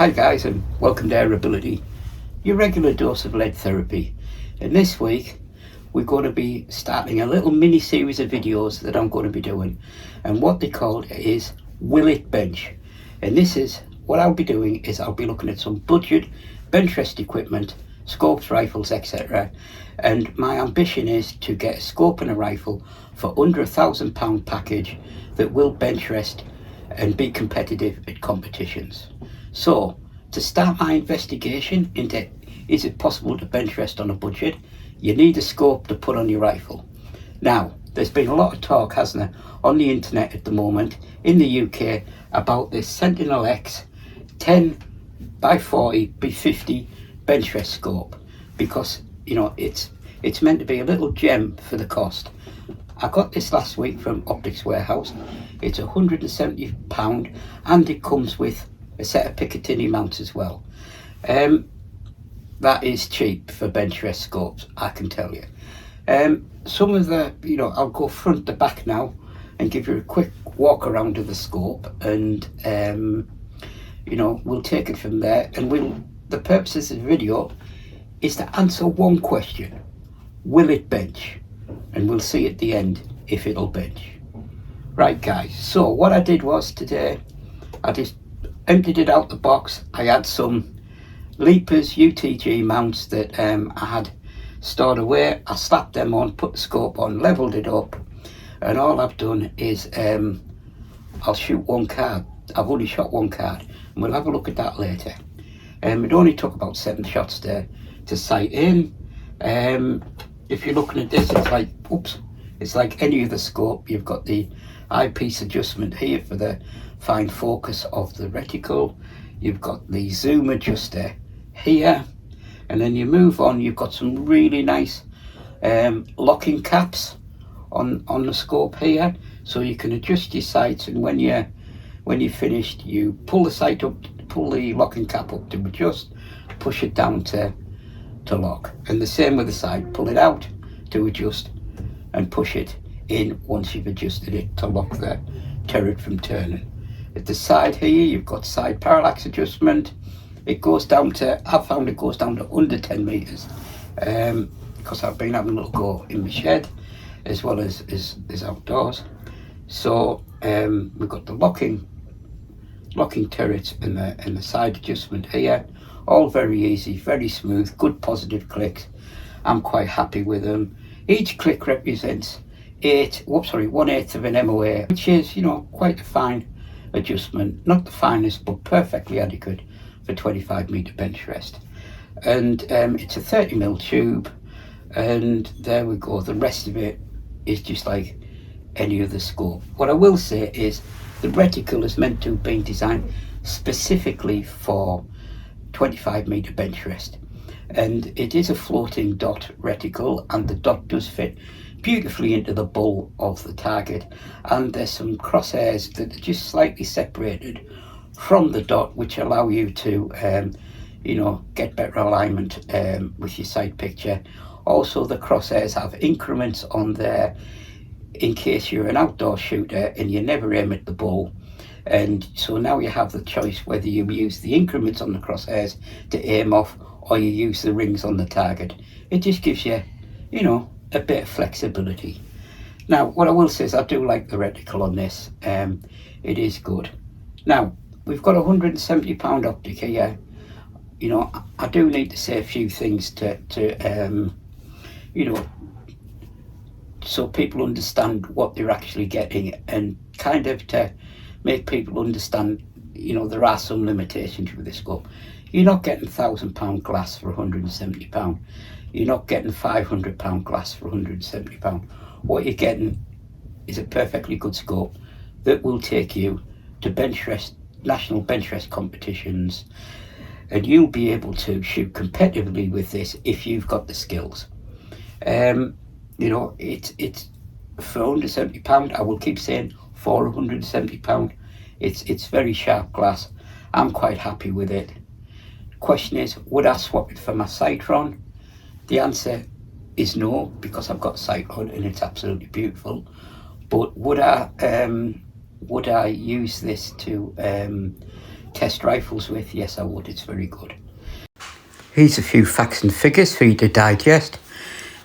Hi guys, and welcome to AirAbility, your regular dose of lead therapy. And this week we're going to be starting a little mini series of videos that I'm going to be doing, and what they called is Will It Bench. And this is what I'll be doing is I'll be looking at some budget Benchrest equipment, scopes, rifles, etc. And my ambition is to get a scope and a rifle for under £1,000 package that will Benchrest and be competitive at competitions. So to start my investigation into is it possible to Benchrest on a budget, you need a scope to put on your rifle. Now there's been a lot of talk, hasn't there, on the internet at the moment in the UK about this Sentinel-X 10-40x50 Benchrest scope, because you know it's meant to be a little gem for the cost. I got this last week from Optics Warehouse. It's £170 and it comes with a set of Picatinny mounts as well. That is cheap for Benchrest scopes, I can tell you. Some of the, I'll go front to back now and give you a quick walk around of the scope, and we'll take it from there. And the purpose of the video is to answer one question: will it bench? And we'll see at the end if it'll bench. Right guys, so what I did was today, I just emptied it out the box. I had some Leapers UTG mounts that I had stored away. I slapped them on, put the scope on, leveled it up, and all I've done is I'll shoot one card. I've only shot one card, and we'll have a look at that later. It only took about 7 shots to sight in. If you're looking at this, it's like any other scope. You've got the eyepiece adjustment here for the fine focus of the reticle. You've got the zoom adjuster here, and then you move on. You've got some really nice locking caps on the scope here, so you can adjust your sights. And when you're finished, you pull the sight up, pull the locking cap up to adjust, push it down to lock, and the same with the side. Pull it out to adjust and push it in once you've adjusted it to lock the turret from turning. At the side here, you've got side parallax adjustment. It goes down to, I've found it goes down to under 10 meters, because I've been having a little go in the shed as well as outdoors. So we've got the locking turrets and the side adjustment here. All very easy, very smooth, good positive clicks. I'm quite happy with them. Each click represents 1/8 of an MOA, which is, quite a fine adjustment. Not the finest, but perfectly adequate for 25-meter Benchrest. And it's a 30mm tube, and there we go. The rest of it is just like any other scope. What I will say is the reticle is meant to have been designed specifically for 25-meter Benchrest, and it is a floating dot reticle, and the dot does fit beautifully into the bull of the target, and there's some crosshairs that are just slightly separated from the dot, which allow you to get better alignment with your sight picture. Also, the crosshairs have increments on there in case you're an outdoor shooter and you never aim at the bull. And so now you have the choice whether you use the increments on the crosshairs to aim off, or you use the rings on the target. It just gives you, a bit of flexibility. Now, what I will say is I do like the reticle on this. It is good. Now, we've got a £170 optic here. I do need to say a few things to so people understand what they're actually getting, and kind of to make people understand, there are some limitations with this scope. You're not getting £1,000 glass for £170. You're not getting £500 glass for £170. What you're getting is a perfectly good scope that will take you to Benchrest, national Benchrest competitions, and you'll be able to shoot competitively with this if you've got the skills. It's for under £70. I will keep saying for £170. It's very sharp glass. I'm quite happy with it. Question is, would I swap it for my Sightron? The answer is no, because I've got Sightron and it's absolutely beautiful. But would I use this to test rifles with? Yes, I would. It's very good. Here's a few facts and figures for you to digest.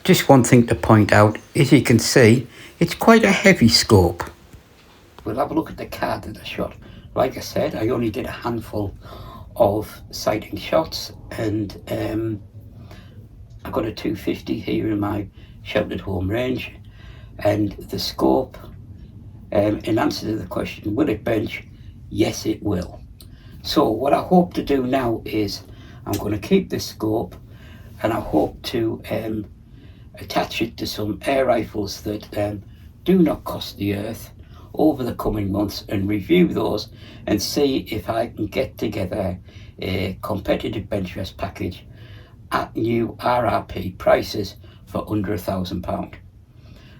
Just one thing to point out, as you can see, it's quite a heavy scope. We'll have a look at the card that I shot. Like I said, I only did a handful of sighting shots, and I got a 250 here in my sheltered home range. And the scope, in answer to the question, will it bench? Yes, it will. So what I hope to do now is I'm going to keep this scope, and I hope to attach it to some air rifles that do not cost the earth over the coming months, and review those and see if I can get together a competitive Benchrest package at new RRP prices for under £1,000.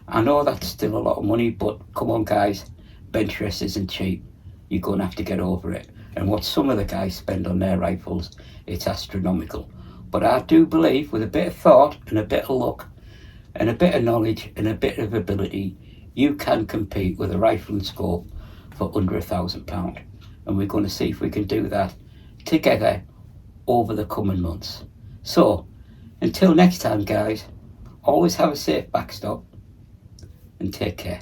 I know that's still a lot of money, but come on guys, Benchrest isn't cheap. You're going to have to get over it. And what some of the guys spend on their rifles, it's astronomical. But I do believe with a bit of thought and a bit of luck and a bit of knowledge and a bit of ability, you can compete with a rifle and scope for under £1,000. And we're going to see if we can do that together over the coming months. So, until next time guys, always have a safe backstop and take care.